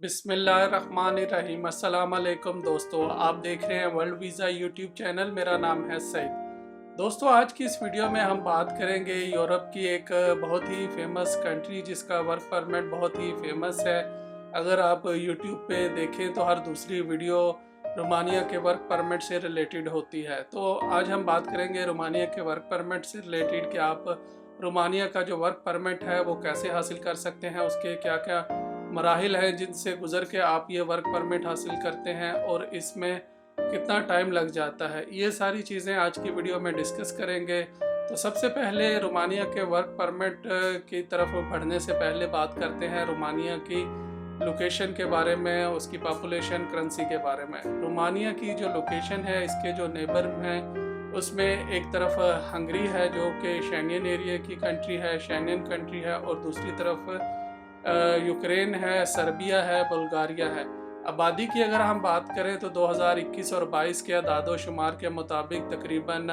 बिस्मिल्लाहिर्रहमानिर्रहीम। अस्सलाम वालेकुम दोस्तों, आप देख रहे हैं वर्ल्ड वीज़ा यूट्यूब चैनल। मेरा नाम है सईद। दोस्तों, आज की इस वीडियो में हम बात करेंगे यूरोप की एक बहुत ही फेमस कंट्री जिसका वर्क परमिट बहुत ही फेमस है। अगर आप यूट्यूब पे देखें तो हर दूसरी वीडियो रोमानिया के वर्क परमिट से रिलेटेड होती है। तो आज हम बात करेंगे रोमानिया के वर्क परमिट से रिलेटेड कि आप रोमानिया का जो वर्क परमिट है वो कैसे हासिल कर सकते हैं, उसके क्या क्या मराहिल हैं जिनसे गुज़र के आप ये वर्क परमिट हासिल करते हैं और इसमें कितना टाइम लग जाता है। ये सारी चीज़ें आज की वीडियो में डिस्कस करेंगे। तो सबसे पहले रोमानिया के वर्क परमिट की तरफ बढ़ने से पहले बात करते हैं रोमानिया की लोकेशन के बारे में, उसकी पॉपुलेशन, करेंसी के बारे में। रोमानिया की जो लोकेशन है, इसके जो नेबर हैं उसमें एक तरफ हंगरी है जो कि शेंगेन एरिया की कंट्री है, शेंगेन कंट्री है, और दूसरी तरफ यूक्रेन है, सर्बिया है, बुल्गारिया है। आबादी की अगर हम बात करें तो 2021 और 22 के अदाद शुमार के मुताबिक तकरीबन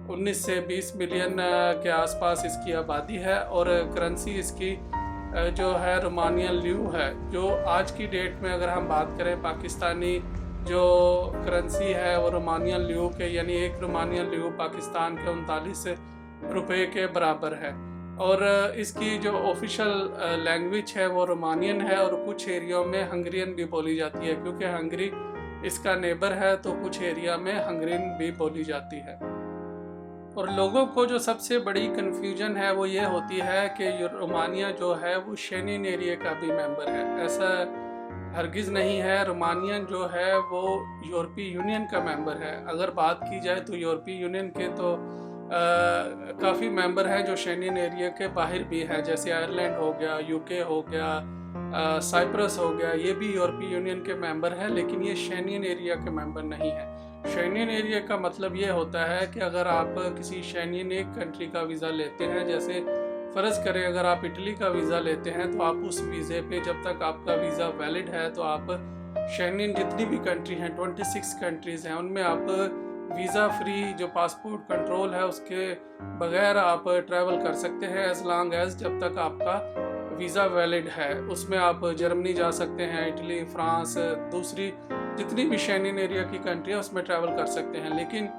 19 से 20 मिलियन के आसपास इसकी आबादी है। और करेंसी इसकी जो है रोमानियन ल्यू है, जो आज की डेट में अगर हम बात करें पाकिस्तानी जो करेंसी है वो रोमानियन ल्यू के, यानी एक रोमानियन ल्यू पाकिस्तान के 39 रुपये के बराबर है। और इसकी जो ऑफिशियल लैंग्वेज है वो रोमानियन है, और कुछ एरिया में हंगरियन भी बोली जाती है। क्योंकि हंगरी इसका नेबर है तो कुछ एरिया में हंगरियन भी बोली जाती है। और लोगों को जो सबसे बड़ी कन्फ्यूजन है वो ये होती है कि रोमानिया जो है वो शेंगेन एरिया का भी मेंबर है। ऐसा हरगिज़ नहीं है। रोमानिया जो है वो यूरोपीय यूनियन का मेंबर है। अगर बात की जाए तो यूरोपीय यूनियन के तो काफ़ी मेंबर हैं जो शेंगेन एरिया के बाहर भी हैं, जैसे आयरलैंड हो गया, यूके हो गया, साइप्रस हो गया। ये भी यूरोपीय यूनियन के मेंबर हैं, लेकिन ये शेंगेन एरिया के मेंबर नहीं है। शेंगेन एरिया का मतलब ये होता है कि अगर आप किसी शेंगेन एक कंट्री का वीज़ा लेते हैं, जैसे फ़र्ज़ करें अगर आप इटली का वीज़ा लेते हैं, तो आप उस वीज़े पे जब तक आपका वीज़ा वैलिड है तो आप शेंगेन जितनी भी कंट्री हैं, 26 कंट्रीज़ हैं, उनमें आप वीज़ा फ्री जो पासपोर्ट कंट्रोल है उसके बगैर आप ट्रैवल कर सकते हैं, एज लॉन्ग एज जब तक आपका वीज़ा वैलिड है। उसमें आप जर्मनी जा सकते हैं, इटली, फ्रांस, दूसरी जितनी भी शेंगेन एरिया की कंट्री है उसमें ट्रैवल कर सकते हैं। लेकिन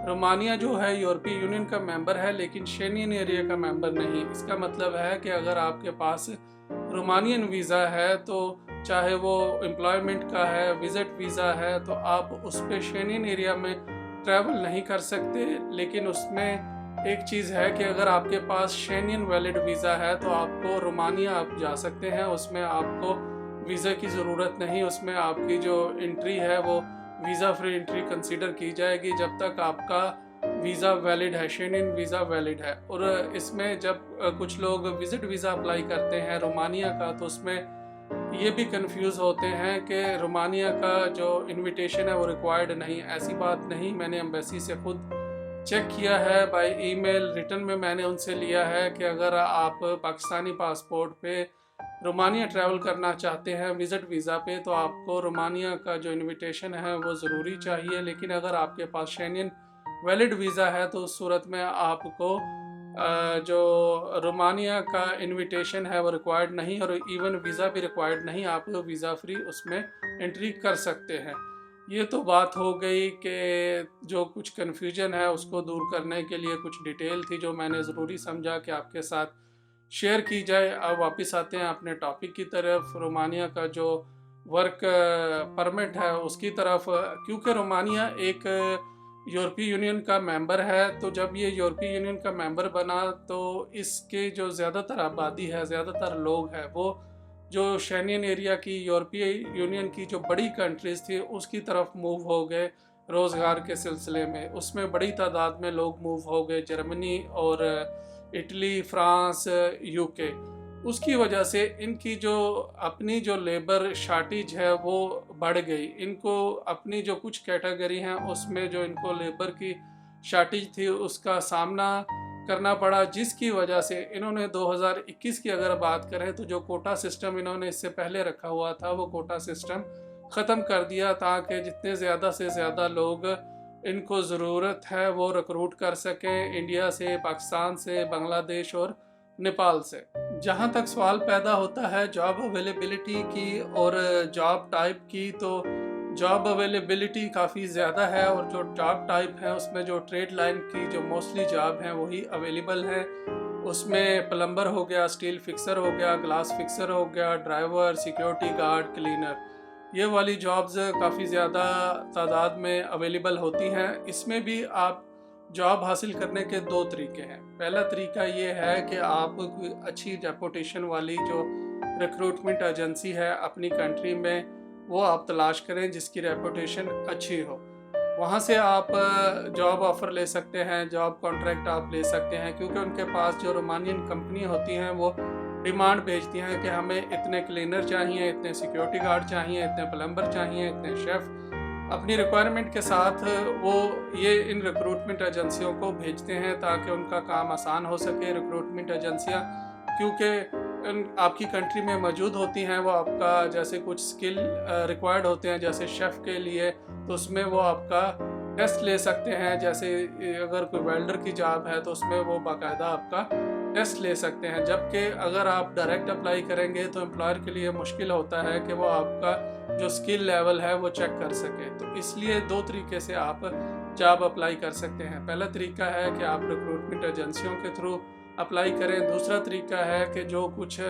रोमानिया जो है यूरोपीय यूनियन का मेंबर है लेकिन शेंगेन एरिया का मेंबर नहीं। इसका मतलब है कि अगर आपके पास रोमानियन वीज़ा है तो चाहे वो एम्प्लॉयमेंट का है, विजिट वीज़ा है, तो आप उस पर शेंगेन एरिया में ट्रैवल नहीं कर सकते। लेकिन उसमें एक चीज़ है कि अगर आपके पास शेंगेन वैलिड वीज़ा है तो आपको रोमानिया आप जा सकते हैं, उसमें आपको वीज़ा की ज़रूरत नहीं। उसमें आपकी जो एंट्री है वो वीज़ा फ्री एंट्री कंसीडर की जाएगी जब तक आपका वीज़ा वैलिड है, शेंगेन वीज़ा वैलिड है। और इसमें जब कुछ लोग विज़िट वीज़ा अप्लाई करते हैं रोमानिया का, तो उसमें ये भी कंफ्यूज होते हैं कि रोमानिया का जो इनविटेशन है वो रिक्वायर्ड नहीं। ऐसी बात नहीं, मैंने एम्बेसी से खुद चेक किया है, बाय ईमेल रिटर्न में मैंने उनसे लिया है कि अगर आप पाकिस्तानी पासपोर्ट पे रोमानिया ट्रैवल करना चाहते हैं विज़िट वीज़ा पे, तो आपको रोमानिया का जो इनविटेशन है वो ज़रूरी चाहिए। लेकिन अगर आपके पास शेंगेन वैलिड वीज़ा है तो उस सूरत में आपको जो रोमानिया का इनविटेशन है वो रिक्वायर्ड नहीं, और इवन वीज़ा भी रिक्वायर्ड नहीं। आप वीज़ा फ्री उसमें एंट्री कर सकते हैं। ये तो बात हो गई कि जो कुछ कन्फ्यूजन है उसको दूर करने के लिए कुछ डिटेल थी जो मैंने ज़रूरी समझा कि आपके साथ शेयर की जाए। अब वापस आते हैं अपने टॉपिक की तरफ, रोमानिया का जो वर्क परमिट है उसकी तरफ। क्योंकि रोमानिया एक यूरोपीय यूनियन का मेंबर है, तो जब ये यूरोपीय यूनियन का मेंबर बना तो इसके जो ज़्यादातर आबादी है, ज़्यादातर लोग हैं, वो जो शेंगेन एरिया की यूरोपीय यूनियन की जो बड़ी कंट्रीज़ थी उसकी तरफ मूव हो गए रोज़गार के सिलसिले में। उसमें बड़ी तादाद में लोग मूव हो गए जर्मनी और इटली, फ्रांस, यूके। उसकी वजह से इनकी जो अपनी जो लेबर शार्टेज है वो बढ़ गई। इनको अपनी जो कुछ कैटेगरी हैं उसमें जो इनको लेबर की शार्टेज थी उसका सामना करना पड़ा, जिसकी वजह से इन्होंने 2021 की अगर बात करें तो जो कोटा सिस्टम इन्होंने इससे पहले रखा हुआ था वो कोटा सिस्टम ख़त्म कर दिया, ताकि जितने ज़्यादा से ज़्यादा लोग इनको ज़रूरत है वो रिक्रूट कर सकें इंडिया से, पाकिस्तान से, बांग्लादेश और नेपाल से। जहाँ तक सवाल पैदा होता है जॉब अवेलेबिलिटी की और जॉब टाइप की, तो जॉब अवेलेबिलिटी काफ़ी ज़्यादा है और जो जॉब टाइप है उसमें जो ट्रेड लाइन की जो मोस्टली जॉब हैं वही अवेलेबल हैं। उसमें प्लम्बर हो गया, स्टील फिक्सर हो गया, ग्लास फिक्सर हो गया, ड्राइवर, सिक्योरिटी गार्ड, क्लीनर, ये वाली जॉब्स काफ़ी ज़्यादा तादाद में अवेलेबल होती हैं। इसमें भी आप जॉब हासिल करने के दो तरीके हैं। पहला तरीका ये है कि आप कोई अच्छी रेपुटेशन वाली जो रिक्रूटमेंट एजेंसी है अपनी कंट्री में, वो आप तलाश करें जिसकी रेपुटेशन अच्छी हो। वहाँ से आप जॉब ऑफ़र ले सकते हैं, जॉब कॉन्ट्रैक्ट आप ले सकते हैं, क्योंकि उनके पास जो रोमानियन कंपनी होती हैं वो डिमांड भेजती हैं कि हमें इतने क्लीनर चाहिए, इतने सिक्योरिटी गार्ड चाहिए, इतने प्लम्बर चाहिए, इतने शेफ़। अपनी रिक्वायरमेंट के साथ वो ये इन रिक्रूटमेंट एजेंसियों को भेजते हैं ताकि उनका काम आसान हो सके। रिक्रूटमेंट एजेंसियाँ क्योंकि आपकी कंट्री में मौजूद होती हैं, वो आपका जैसे कुछ स्किल रिक्वायर्ड होते हैं जैसे शेफ़ के लिए, तो उसमें वो आपका टेस्ट ले सकते हैं। जैसे अगर कोई वेल्डर की जॉब है तो उसमें वो बाकायदा आपका टेस्ट ले सकते हैं। जबकि अगर आप डायरेक्ट अप्लाई करेंगे तो एम्प्लॉयर के लिए मुश्किल होता है कि वो आपका जो स्किल लेवल है वो चेक कर सके। तो इसलिए दो तरीके से आप जॉब अप्लाई कर सकते हैं। पहला तरीका है कि आप रिक्रूटमेंट एजेंसियों के थ्रू अप्लाई करें। दूसरा तरीका है कि जो कुछ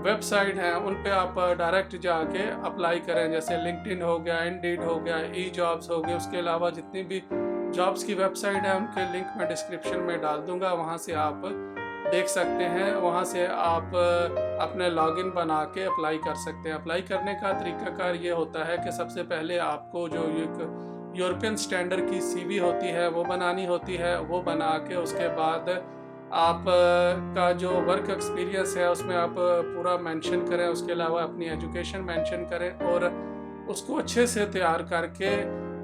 वेबसाइट हैं उन पे आप डायरेक्ट जाके अप्लाई करें, जैसे लिंक्डइन हो गया, इंडीड हो गया, ई जॉब्स हो गए। उसके अलावा जितनी भी जॉब्स की वेबसाइट है उनके लिंक मैं डिस्क्रिप्शन में डाल दूंगा, वहाँ से आप देख सकते हैं। वहाँ से आप अपने लॉगिन बना के अप्लाई कर सकते हैं। अप्लाई करने का तरीकाकार ये होता है कि सबसे पहले आपको जो एक यूरोपियन स्टैंडर्ड की सीवी होती है वो बनानी होती है। वो बना के उसके बाद आप का जो वर्क एक्सपीरियंस है उसमें आप पूरा मेंशन करें। उसके अलावा अपनी एजुकेशन मेंशन करें और उसको अच्छे से तैयार करके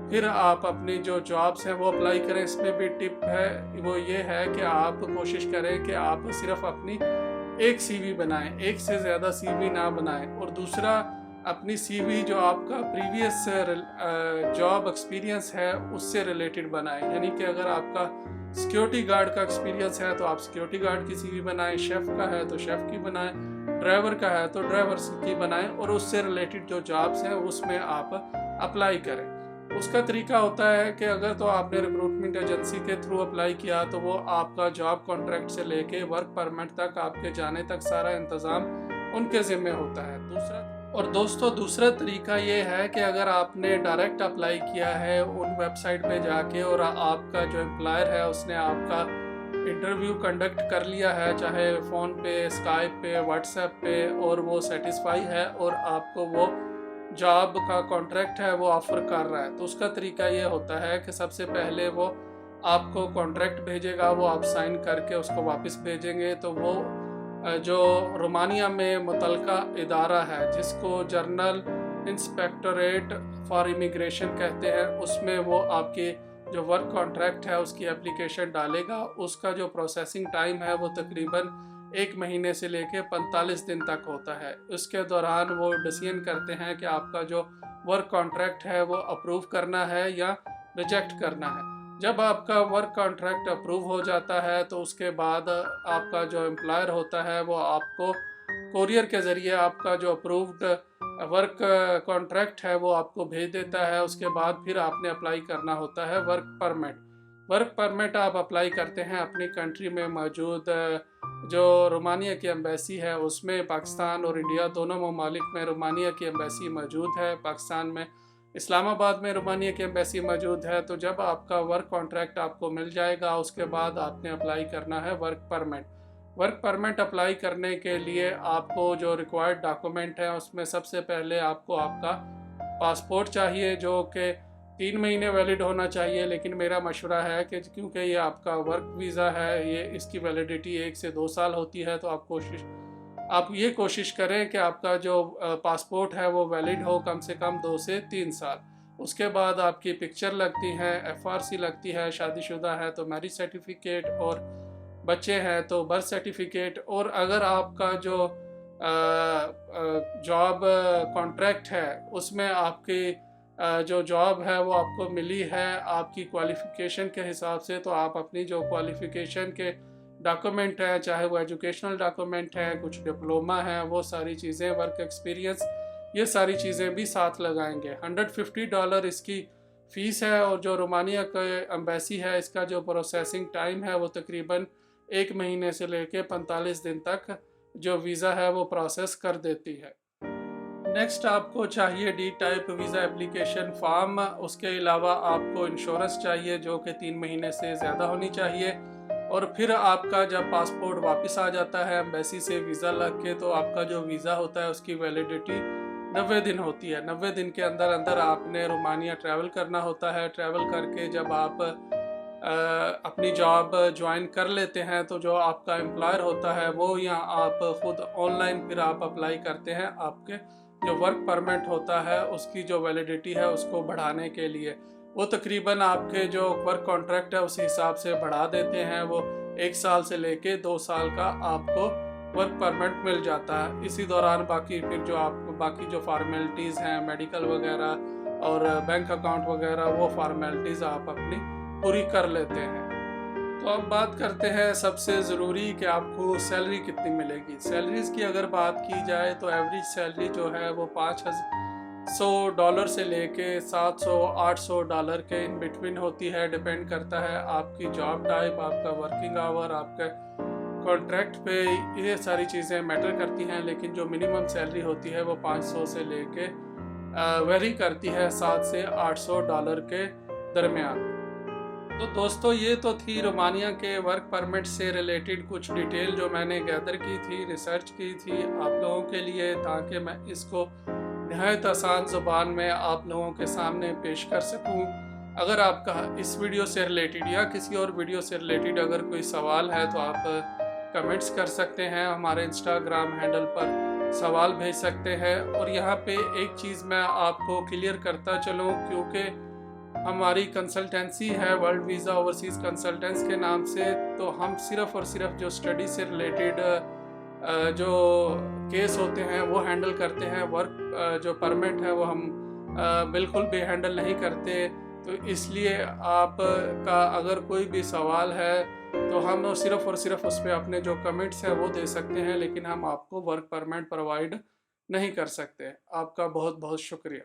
फिर आप अपनी जो जॉब्स हैं वो अप्लाई करें। इसमें भी टिप है, वो ये है कि आप कोशिश करें कि आप सिर्फ अपनी एक सीवी बनाएं, एक से ज़्यादा सीवी ना बनाएं। और दूसरा, अपनी सीवी जो आपका प्रीवियस जॉब एक्सपीरियंस है उससे रिलेटेड बनाएं। यानी कि अगर आपका सिक्योरिटी गार्ड का एक्सपीरियंस है तो आप सिक्योरिटी गार्ड की सीवी बनाएं, शेफ़ का है तो शेफ़ की बनाएं, ड्राइवर का है तो ड्राइवर की बनाएं, और उससे रिलेटेड जो जॉब्स हैं उसमें आप अप्लाई करें। उसका तरीका होता है कि अगर तो आपने रिक्रूटमेंट एजेंसी के थ्रू अप्लाई किया तो वो आपका जॉब कॉन्ट्रैक्ट से लेके वर्क परमिट तक, आपके जाने तक सारा इंतज़ाम उनके ज़िम्मे होता है। दूसरा तरीका ये है कि अगर आपने डायरेक्ट अप्लाई किया है उन वेबसाइट पे जाके और आपका जो एम्प्लॉयर है उसने आपका इंटरव्यू कंडक्ट कर लिया है, चाहे फ़ोन पे, स्काइप पे, व्हाट्सएप पे, और वो सेटिस्फाई है और आपको वो जॉब का कॉन्ट्रैक्ट है वो ऑफ़र कर रहा है, तो उसका तरीका ये होता है कि सबसे पहले वो आपको कॉन्ट्रैक्ट भेजेगा, वो आप साइन करके उसको वापस भेजेंगे। तो वो जो रोमानिया में मुतलका इदारा है जिसको जनरल इंस्पेक्टोरेट फॉर इमिग्रेशन कहते हैं, उसमें वो आपके जो वर्क कॉन्ट्रैक्ट है उसकी एप्लीकेशन डालेगा। उसका जो प्रोसेसिंग टाइम है वो तकरीबन 1 महीने से लेके 45 दिन तक होता है। उसके दौरान वो डिसीजन करते हैं कि आपका जो वर्क कॉन्ट्रैक्ट है वो अप्रूव करना है या रिजेक्ट करना है। जब आपका वर्क कॉन्ट्रैक्ट अप्रूव हो जाता है तो उसके बाद आपका जो एम्प्लॉयर होता है वो आपको कोरियर के ज़रिए आपका जो अप्रूव्ड वर्क कॉन्ट्रैक्ट है वो आपको भेज देता है। उसके बाद फिर आपने अप्लाई करना होता है वर्क परमिट आप अप्लाई करते हैं अपनी कंट्री में मौजूद जो रोमानिया की एम्बेसी है उसमें। पाकिस्तान और इंडिया दोनों ममालिक में रोमानिया की एम्बेसी मौजूद है। पाकिस्तान में इस्लामाबाद में रोमानिया की एम्बेसी मौजूद है। तो जब आपका वर्क कॉन्ट्रैक्ट आपको मिल जाएगा उसके बाद आपने अप्लाई करना है वर्क परमिट अप्लाई करने के लिए आपको जो रिक्वायर्ड डॉक्यूमेंट है उसमें सबसे पहले आपको आपका पासपोर्ट चाहिए जो कि 3 महीने वैलिड होना चाहिए। लेकिन मेरा मशवरा है कि क्योंकि ये आपका वर्क वीज़ा है, ये इसकी वैलिडिटी 1 से 2 साल होती है, तो आप ये कोशिश करें कि आपका जो पासपोर्ट है वो वैलिड हो कम से कम 2 से 3 साल। उसके बाद आपकी पिक्चर लगती है, FRC लगती है, शादीशुदा है तो मैरिज सर्टिफिकेट, और बच्चे हैं तो बर्थ सर्टिफिकेट। और अगर आपका जो जॉब कॉन्ट्रैक्ट है उसमें आपकी जो जॉब है वो आपको मिली है आपकी क्वालिफ़िकेशन के हिसाब से, तो आप अपनी जो क्वालिफ़िकेशन के डॉक्यूमेंट है, चाहे वो एजुकेशनल डॉक्यूमेंट है, कुछ डिप्लोमा है, वो सारी चीज़ें, वर्क एक्सपीरियंस, ये सारी चीज़ें भी साथ लगाएंगे। $150 इसकी फ़ीस है। और जो रोमानिया का एम्बेसी है, इसका जो प्रोसेसिंग टाइम है वो तकरीबन 1 महीने से लेके 45 दिन तक जो वीज़ा है वो प्रोसेस कर देती है। नेक्स्ट आपको चाहिए D type visa application form. उसके अलावा आपको इंश्योरेंस चाहिए जो कि 3 महीने से ज़्यादा होनी चाहिए। और फिर आपका जब पासपोर्ट वापस आ जाता है एम्बेसी से वीज़ा लग के, तो आपका जो वीज़ा होता है उसकी वैलिडिटी 90 दिन होती है। 90 दिन के अंदर अंदर आपने रोमानिया ट्रैवल करना होता है। ट्रैवल करके जब आप अपनी जॉब ज्वाइन कर लेते हैं, तो जो आपका एम्प्लॉयर होता है वो, या आप ख़ुद ऑनलाइन फिर आप अप्लाई करते हैं आपके जो वर्क परमिट होता है उसकी जो वैलिडिटी है उसको बढ़ाने के लिए। वो तकरीबन आपके जो वर्क कॉन्ट्रैक्ट है उस हिसाब से बढ़ा देते हैं। वो 1 साल से लेके 2 साल का आपको वर्क परमिट मिल जाता है। इसी दौरान बाकी फिर जो आपको बाकी जो फार्मेलिटीज़ हैं, मेडिकल वगैरह और बैंक अकाउंट वगैरह, वो फार्मेलिटीज़ आप अपनी पूरी कर लेते हैं। तो अब बात करते हैं सबसे ज़रूरी कि आपको सैलरी कितनी मिलेगी। सैलरीज़ की अगर बात की जाए तो एवरेज सैलरी जो है वो $500 से लेके $700-800 के इन बिटवीन होती है। डिपेंड करता है आपकी जॉब टाइप, आपका वर्किंग आवर, आपका कॉन्ट्रैक्ट पे, ये सारी चीज़ें मैटर करती हैं। लेकिन जो मिनिमम सैलरी होती है वो 500 से लेके वेरी करती है $700 से $800 के दरमियान। तो दोस्तों ये तो थी रोमानिया के वर्क परमिट से रिलेटेड कुछ डिटेल जो मैंने गैदर की थी, रिसर्च की थी आप लोगों के लिए, ताकि मैं इसको नहायत आसान ज़ुबान में आप लोगों के सामने पेश कर सकूं। अगर आपका इस वीडियो से रिलेटेड या किसी और वीडियो से रिलेटेड अगर कोई सवाल है तो आप कमेंट्स कर सकते हैं, हमारे इंस्टाग्राम हैंडल पर सवाल भेज सकते हैं। और यहाँ पे एक चीज़ मैं आपको क्लियर करता चलूँ, क्योंकि हमारी कंसल्टेंसी है वर्ल्ड वीज़ा ओवरसीज़ कंसल्टेंस के नाम से, तो हम सिर्फ़ और सिर्फ जो स्टडी से रिलेटेड जो केस होते हैं वो हैंडल करते हैं। वर्क जो परमिट है वो हम बिल्कुल भी हैंडल नहीं करते। तो इसलिए आपका अगर कोई भी सवाल है तो हम सिर्फ़ और सिर्फ उस पर अपने जो कमेंट्स हैं वो दे सकते हैं, लेकिन हम आपको वर्क परमिट प्रोवाइड नहीं कर सकते। आपका बहुत बहुत शुक्रिया।